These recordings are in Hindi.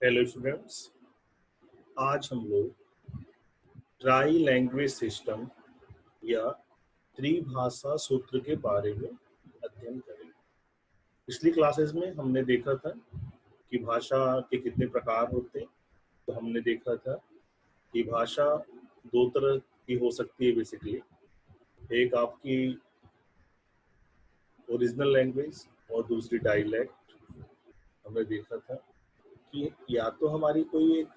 हेलो स्टूडेंट्स, आज हम लोग ट्राई लैंग्वेज सिस्टम या त्रिभाषा सूत्र के बारे में अध्ययन करेंगे। पिछली क्लासेस में हमने देखा था कि भाषा के कितने प्रकार होते हैं। तो हमने देखा था कि भाषा दो तरह की हो सकती है बेसिकली। एक आपकी ओरिजिनल लैंग्वेज और दूसरी डायलेक्ट। हमने देखा था कि या तो हमारी कोई एक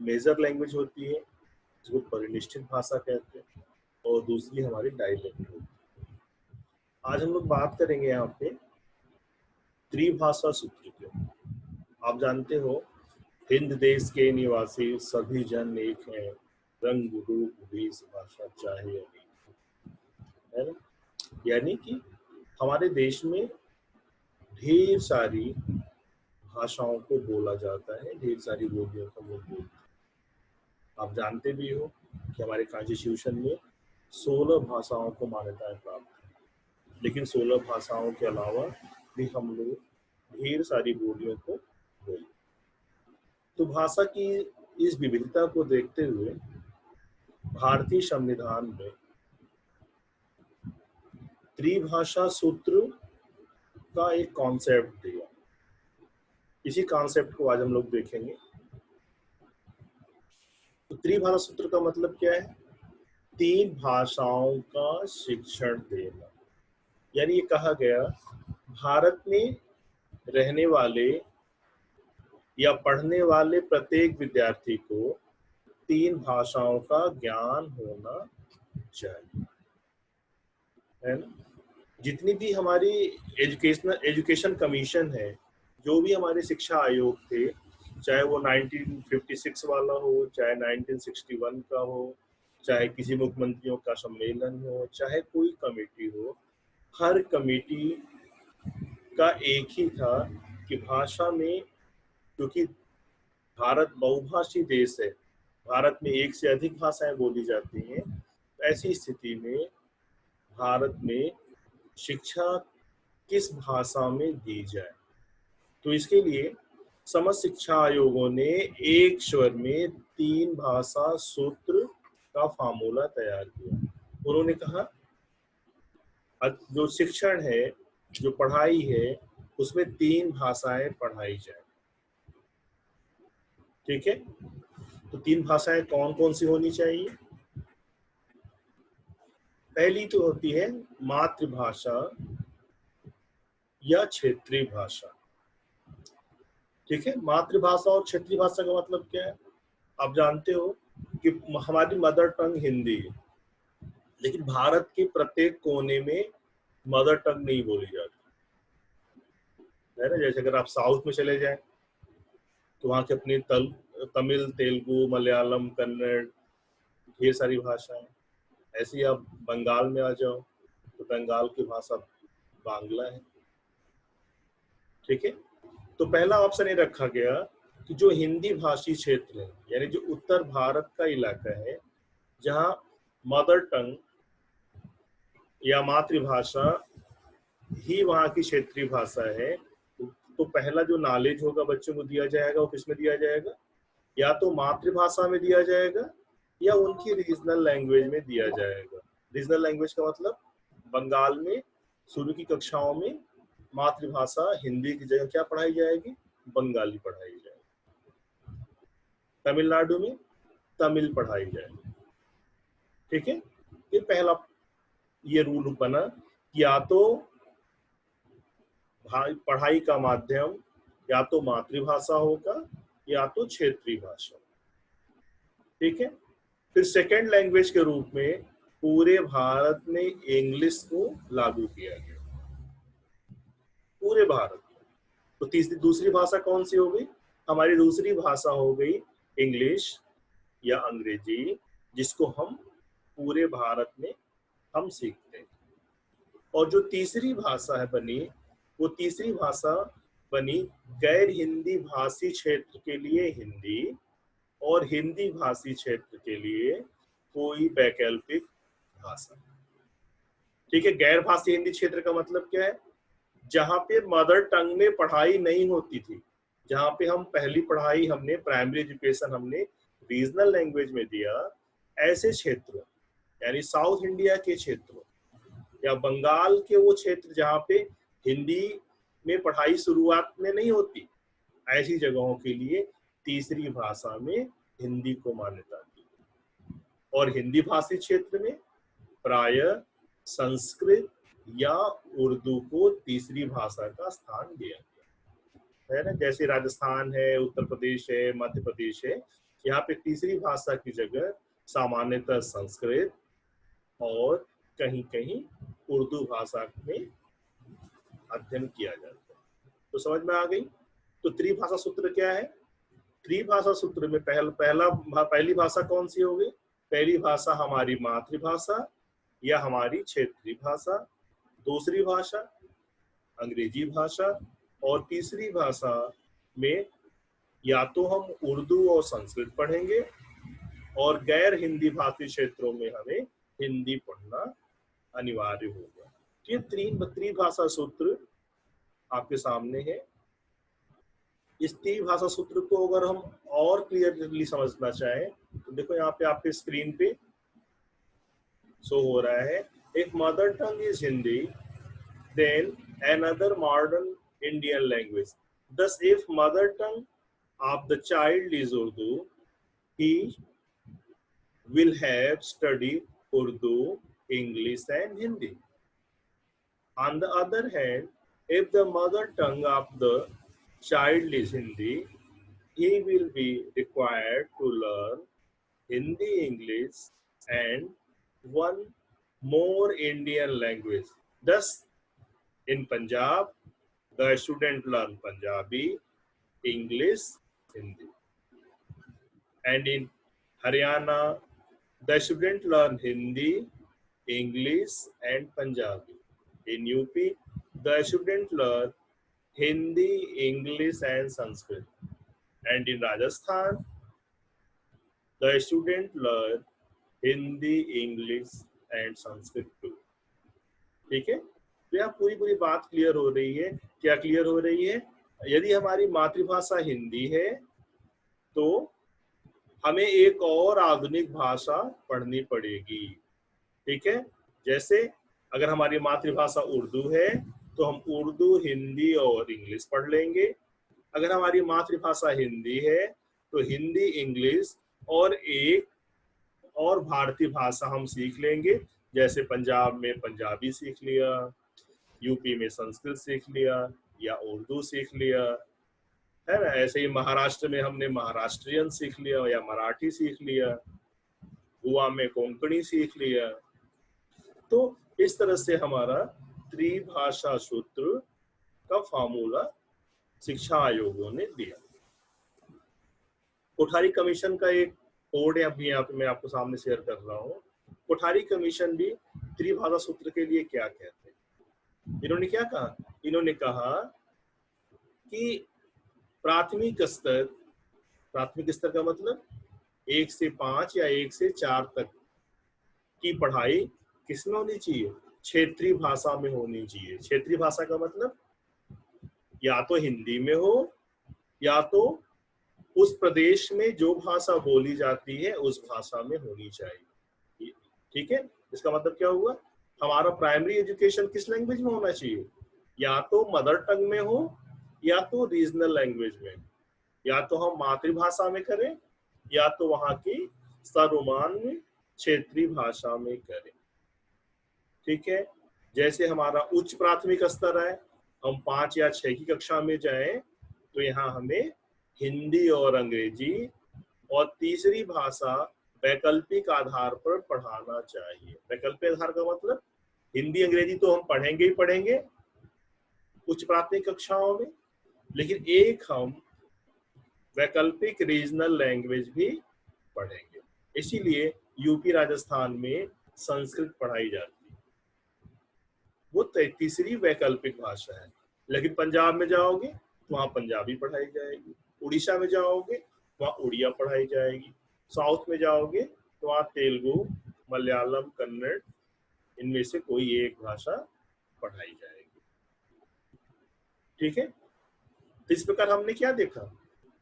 मेजर लैंग्वेज होती है जिसको परिनिष्ठित भाषा कहते हैं और दूसरी हमारी डायलेक्ट होती है। आज हम लोग बात करेंगे यहाँ पे त्रिभाषा सूत्र के। आप जानते हो, हिंद देश के निवासी सभी जन एक हैं, रंग रूप भेष भाषा चाहे अनेक, है ना। यानी कि हमारे देश में ढेर सारी भाषाओं को बोला जाता है, ढेर सारी बोलियों का वो बोलते हैं। आप जानते भी हो कि हमारे कॉन्स्टिट्यूशन में 16 भाषाओं को मान्यता प्राप्त है, लेकिन 16 भाषाओं के अलावा भी हम लोग ढेर सारी बोलियों को बोलते। तो भाषा की इस विविधता को देखते हुए भारतीय संविधान में त्रिभाषा सूत्र का एक कॉन्सेप्ट दिया। इसी कॉन्सेप्ट को आज हम लोग देखेंगे। तो त्रिभाषा सूत्र का मतलब क्या है? 3 भाषाओं का शिक्षण देना। यानी ये कहा गया, भारत में रहने वाले या पढ़ने वाले प्रत्येक विद्यार्थी को 3 भाषाओं का ज्ञान होना चाहिए, है ना। जितनी भी हमारी एजुकेशन कमीशन है, जो भी हमारे शिक्षा आयोग थे, चाहे वो 1956 वाला हो, चाहे 1961 का हो, चाहे किसी मुख्यमंत्रियों का सम्मेलन हो, चाहे कोई कमेटी हो, हर कमेटी का एक ही था कि भाषा में, क्योंकि भारत बहुभाषी देश है, भारत में एक से अधिक भाषाएं बोली जाती हैं, ऐसी स्थिति में भारत में शिक्षा किस भाषा में दी जाए। तो इसके लिए समस्त शिक्षा आयोगों ने एक स्वर में 3 भाषा सूत्र का फार्मूला तैयार किया। उन्होंने कहा जो शिक्षण है, जो पढ़ाई है, उसमें 3 भाषाएं पढ़ाई जाए। ठीक है। तो 3 भाषाएं कौन कौन सी होनी चाहिए? पहली तो होती है मातृभाषा या क्षेत्रीय भाषा। ठीक है। मातृभाषा और क्षेत्रीय भाषा का मतलब क्या है? आप जानते हो कि हमारी मदर टंग हिंदी है, लेकिन भारत के प्रत्येक कोने में मदर टंग नहीं बोली जाती, है ना। जैसे अगर आप साउथ में चले जाएं तो वहाँ के अपनी तमिल, तेलुगु, मलयालम, कन्नड़, ढेर सारी भाषाएं। ऐसे ही आप बंगाल में आ जाओ तो बंगाल की भाषा बांग्ला है। ठीक है। तो पहला ऑप्शन ये रखा गया कि जो हिंदी भाषी क्षेत्र है, यानी जो उत्तर भारत का इलाका है, जहाँ मदर टंग या मातृभाषा ही वहाँ की क्षेत्रीय भाषा है, तो पहला जो नॉलेज होगा बच्चों को दिया जाएगा, वो किसमें दिया जाएगा? या तो मातृभाषा में दिया जाएगा या उनकी रीजनल लैंग्वेज में दिया जाएगा। रीजनल लैंग्वेज का मतलब बंगाल में शुरू की कक्षाओं में मातृभाषा हिंदी की जगह क्या पढ़ाई जाएगी? बंगाली पढ़ाई जाएगी। तमिलनाडु में तमिल पढ़ाई जाएगी। ठीक है। ये पहला ये रूल बना कि या तो पढ़ाई का माध्यम या तो मातृभाषा होगा या तो क्षेत्रीय भाषा। ठीक है। फिर सेकेंड लैंग्वेज के रूप में पूरे भारत में इंग्लिश को लागू किया गया, पूरे भारत में। तो दूसरी भाषा कौन सी हो गई? हमारी दूसरी भाषा हो गई इंग्लिश या अंग्रेजी, जिसको हम पूरे भारत में हम सीखते हैं। और जो तीसरी भाषा है बनी, वो तीसरी भाषा बनी गैर हिंदी भाषी क्षेत्र के लिए हिंदी और हिंदी भाषी क्षेत्र के लिए कोई वैकल्पिक भाषा। ठीक है। गैर भाषी हिंदी क्षेत्र का मतलब क्या है? जहां पे मदर टंग में पढ़ाई नहीं होती थी, जहाँ पे हम पहली पढ़ाई हमने प्राइमरी एजुकेशन हमने रीजनल लैंग्वेज में दिया, ऐसे क्षेत्रों यानी साउथ इंडिया के क्षेत्रों या बंगाल के वो क्षेत्र जहाँ पे हिंदी में पढ़ाई शुरुआत में नहीं होती, ऐसी जगहों के लिए तीसरी भाषा में हिंदी को मान्यता दी। और हिंदी भाषी क्षेत्र में प्राय संस्कृत या उर्दू को तीसरी भाषा का स्थान दिया गया है ना। जैसे राजस्थान है, उत्तर प्रदेश है, मध्य प्रदेश है, यहाँ पे तीसरी भाषा की जगह सामान्यतः संस्कृत और कहीं कहीं उर्दू भाषा में अध्ययन किया जाता है। तो समझ में आ गई। तो त्रिभाषा सूत्र क्या है? त्रिभाषा सूत्र में पहली भाषा कौन सी होगी? पहली भाषा हमारी मातृभाषा या हमारी क्षेत्रीय भाषा, दूसरी भाषा अंग्रेजी भाषा, और तीसरी भाषा में या तो हम उर्दू और संस्कृत पढ़ेंगे और गैर हिंदी भाषी क्षेत्रों में हमें हिंदी पढ़ना अनिवार्य होगा। ये त्रिभाषा सूत्र आपके सामने है। इस त्रिभाषा सूत्र को अगर हम और क्लियरली समझना चाहें तो देखो यहाँ पे आपके स्क्रीन पे शो हो रहा है, एक mother tongue is Hindi, then another modern Indian language. Thus, if mother tongue of the child is Urdu, he will have studied Urdu, English, and Hindi. On the other hand, if the mother tongue of the child is Hindi, he will be required to learn Hindi, English, and one more Indian language. Thus, in Punjab, the student learn Punjabi, English, Hindi. And in Haryana, the student learn Hindi, English, and Punjabi. In UP, the student learn Hindi, English, and Sanskrit. And in Rajasthan, the student learn Hindi, English, and Sanskrit too. ठीक है? तो यहाँ पूरी बात क्लियर हो रही है। क्या क्लियर हो रही है? यदि हमारी मातृभाषा हिंदी है तो हमें एक और आधुनिक भाषा पढ़नी पड़ेगी। ठीक है? जैसे अगर हमारी मातृभाषा उर्दू है तो हम उर्दू, हिंदी और इंग्लिश पढ़ लेंगे। अगर हमारी मातृभाषा हिंदी है तो हिंदी, इंग्लिश और एक और भारतीय भाषा हम सीख लेंगे। जैसे पंजाब में पंजाबी सीख लिया, यूपी में संस्कृत सीख लिया या उर्दू सीख लिया, है ना। ऐसे ही महाराष्ट्र में हमने महाराष्ट्रियन सीख लिया या मराठी सीख लिया, गोवा में कोंकणी सीख लिया। तो इस तरह से हमारा त्रिभाषा सूत्र का फॉर्मूला शिक्षा आयोगों ने दिया। कोठारी कमीशन का एक कोड है, अभी यहाँ पे मैं आपको सामने शेयर कर रहा हूँ। कोठारी कमीशन भी त्रिभाषा सूत्र के लिए क्या कहते हैं? इन्होंने क्या कहा? इन्होंने कहा कि प्राथमिक स्तर का मतलब 1 से 5 या 1 से 4 तक की पढ़ाई किसमें होनी चाहिए? क्षेत्रीय भाषा में होनी चाहिए। क्षेत्रीय भाषा का मतलब या तो हिंदी में हो या तो उस प्रदेश में जो भाषा बोली जाती है उस भाषा में होनी चाहिए। ठीक है? इसका मतलब क्या हुआ? हमारा प्राइमरी एजुकेशन किस लैंग्वेज में होना चाहिए? या तो मदर टंग में हो या तो रीजनल लैंग्वेज में, या तो हम मातृभाषा में करें या तो वहां की सर्वमान्य क्षेत्रीय भाषा में करें। ठीक है? जैसे हमारा उच्च प्राथमिक स्तर है, हम 5 या 6 की कक्षा में जाएं तो यहाँ हमें हिंदी और अंग्रेजी और तीसरी भाषा वैकल्पिक आधार पर पढ़ाना चाहिए। वैकल्पिक आधार का मतलब हिंदी अंग्रेजी तो हम पढ़ेंगे ही पढ़ेंगे उच्च प्राथमिक कक्षाओं में, लेकिन एक हम वैकल्पिक रीजनल लैंग्वेज भी पढ़ेंगे। इसीलिए यूपी राजस्थान में संस्कृत पढ़ाई जाती है, वो तीसरी वैकल्पिक भाषा है। लेकिन पंजाब में जाओगे तो वहाँ पंजाबी पढ़ाई जाएगी, उड़ीसा में जाओगे वहाँ उड़िया पढ़ाई जाएगी, साउथ में जाओगे तो वहाँ तेलुगु, मलयालम, कन्नड़, इनमें से कोई एक भाषा पढ़ाई जाएगी। ठीक है? इस प्रकार हमने क्या देखा?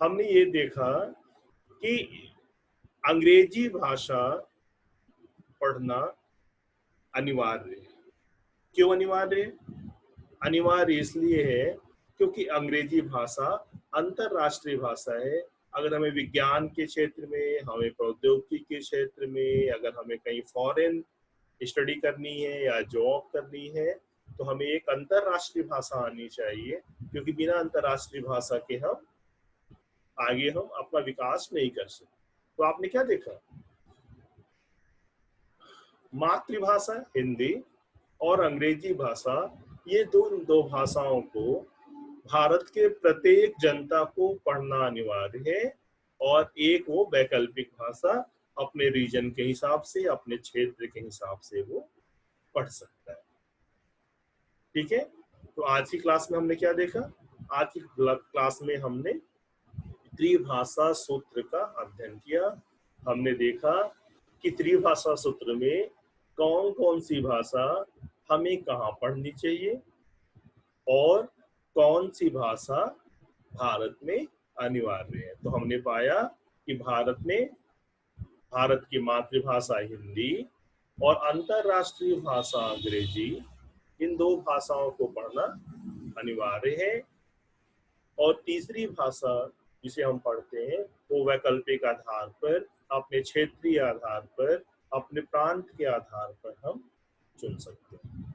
हमने ये देखा कि अंग्रेजी भाषा पढ़ना अनिवार्य है। क्यों अनिवार्य है? अनिवार्य इसलिए है क्योंकि अंग्रेजी भाषा अंतरराष्ट्रीय भाषा है। अगर हमें विज्ञान के क्षेत्र में, हमें प्रौद्योगिकी के क्षेत्र में, अगर हमें कहीं फॉरेन स्टडी करनी है या जॉब करनी है, तो हमें एक अंतरराष्ट्रीय भाषा आनी चाहिए, क्योंकि बिना अंतरराष्ट्रीय भाषा के हम अपना विकास नहीं कर सकते। तो आपने क्या देखा? मातृभाषा हिंदी और अंग्रेजी भाषा, ये दो भाषाओं को भारत के प्रत्येक जनता को पढ़ना अनिवार्य है, और एक वो वैकल्पिक भाषा अपने रीजन के हिसाब से, अपने क्षेत्र के हिसाब से वो पढ़ सकता है। ठीक है, तो आज की क्लास में हमने क्या देखा? आज की क्लास में हमने त्रिभाषा सूत्र का अध्ययन किया। हमने देखा कि त्रिभाषा सूत्र में कौन कौन सी भाषा हमें कहाँ पढ़नी चाहिए और कौन सी भाषा भारत में अनिवार्य है। तो हमने पाया कि भारत की मातृभाषा हिंदी और अंतरराष्ट्रीय भाषा अंग्रेजी, इन दो भाषाओं को पढ़ना अनिवार्य है। और तीसरी भाषा जिसे हम पढ़ते हैं वो वैकल्पिक आधार पर, अपने क्षेत्रीय आधार पर, अपने प्रांत के आधार पर हम चुन सकते हैं।